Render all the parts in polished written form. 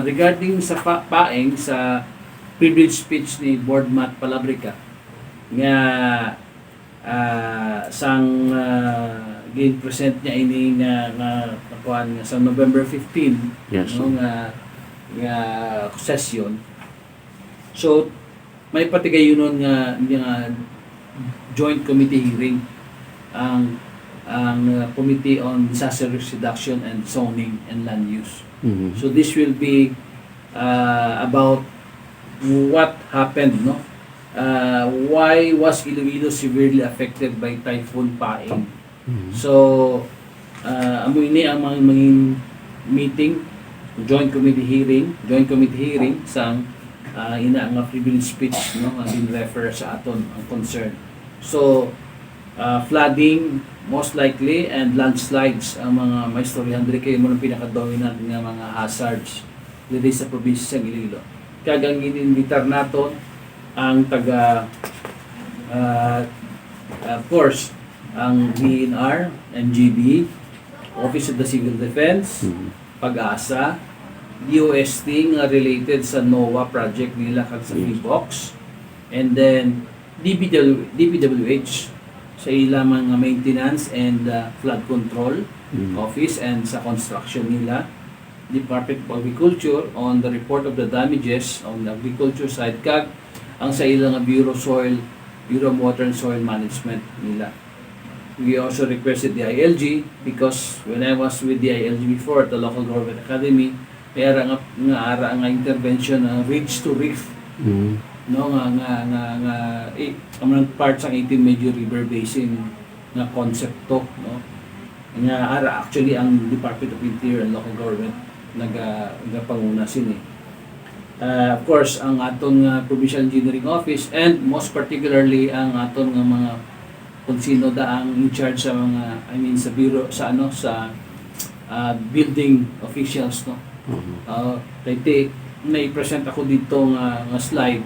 regarding sa paeng sa privilege speech ni Board Matt Palabrica nga sang gin-present niya ini nga nakuan nga sa November 15 Yes. no, nga session. So may patigayunon nga joint committee hearing ang Committee on Disaster Risk Reduction and Zoning and Land Use. Mhm. So this will be about what happened, no? Why was Iloilo severely affected by Typhoon Paeng? Mhm. So, amo ini ang mga meeting, joint committee hearing sang ina nga privilege speech, no, ang refer sa aton ang concern. So, flooding most likely and landslides ang mga maistoryahan diri kay mo ng pinaka-dominant nga mga hazards diri sa probinsya sa Iloilo. Kagang ininbitar naton ang taga of course ang DNR, NGB, Office of the Civil Defense, Mhm. Pag-asa, DOST nga related sa NOAA project nila kag sa PBOX, and then DPWH sa ilang mga maintenance and flood control Mhm. office and sa construction nila, Department of Agriculture on the report of the damages on the agriculture side kag ang sa ilang Bureau of Water and Soil Management nila. We also requested the ILG because when I was with the ILG before at the Local Government Academy, may ara nga intervention ng ridge to reef, Mhm. no, among parts ang 18 major river basin nga concept to, no, nga ara actually ang Department of Interior and Local Government nagapanguna sini. Of course ang aton Provincial Engineering Office and most particularly ang aton nga mga kung sino ang in charge sa mga sa bureau sa building officials, no. Kay na-present ako dito nga slide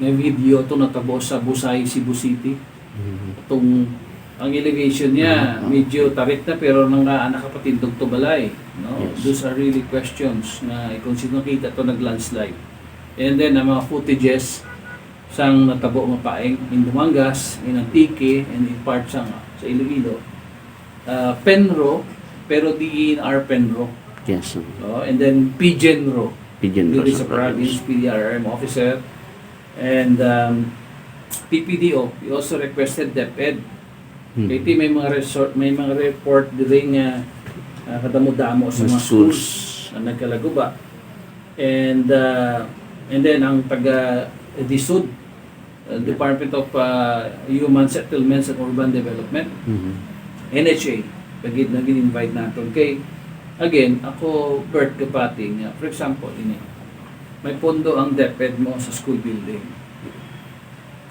nga video to natabo sa Busay, Cebu City. Mhm. Ang elevation niya medyo tarik na pero nakapatindog to balay, no. Yes. Those are really questions na kung sino kita to nag-landslide. And then ang mga footages sang natabo nga paeng in Dumangas, in Antique, and in parts sa Iloilo. Penro, pero DENR Penro. Yes. No? And then PGENRO, Pigeon dito sa province, PDRRM officer. And PPDO, we also requested DepEd. Kaya may mga report diri nga kadamo-damo sa mga schools na nagkalaguba. And then ang taga DSUD, Department of Human Settlements and Urban Development, Mhm. NHA, nag-invite natin. Kay, again, ako, Bert Kapati, for example, may pondo ang DepEd mo sa school building.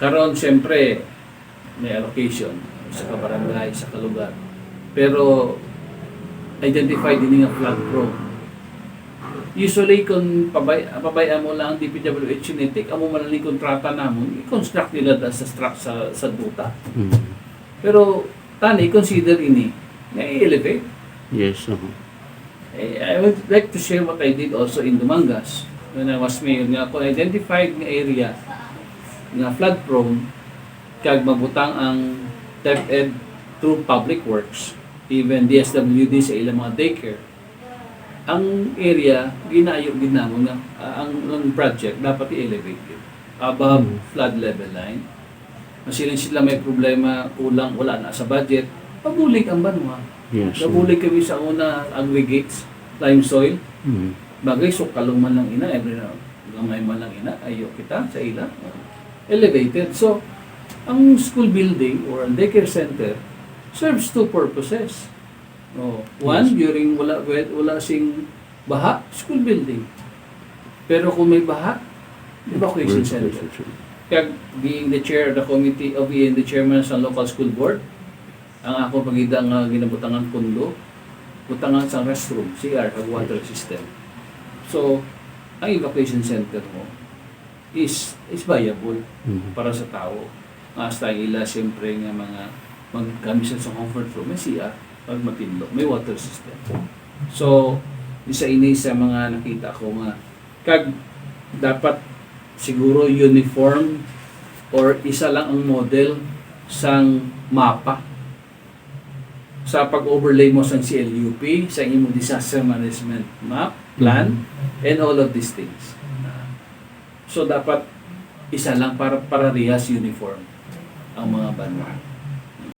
Karon, siyempre, may allocation sa kabarangay, sa kalugar. Pero, identify din nga flood prone. Usually, kung pabayaan mo lang ang DPWH Unitic, amo man lang kontrata namon, i-construct nila sa duta. Mhm. Pero, tani, consider ini, na i-elevate. Yes. I would like to share what I did also in Dumangas. When I was mayor, nga ako identified nga area nga flood prone, kag mabutang ang DepEd through public works, even DSWD sa ilang mga daycare. Ang area, ginamon nga, ang project dapat i-elevate above flood level line. Masilin sila may problema, kulang, wala na sa budget, pabulig ang banwa. Yes. Nabulig kami sa una aggregates, lime soil, Mhm. bagay sukalong man lang ina, every na gamay man lang ina, ayo kita sa ila. Elevated. So, ang school building or daycare center serves two purposes. One, during wala sing baha, school building. Pero kung may baha, evacuation center. Kaya being the chair of the committee of being the chairman sa local school board, ang ako pagida nga ginabutangan pundo, butangan sa restroom, CR, kag water system. So, ang evacuation center mo is viable Mhm. para sa tao. Hasta ila siyempre nga mga magkamisan sa comfort room, may CR, pag matindog, may water system. So, isa ini sa mga nakita ko nga kag dapat siguro uniform or isa lang ang model sang mapa sa pag-overlay mo sa CLUP, sa imong disaster management map, plan, and all of these things. So dapat isa lang para parehas uniform ang mga banwa.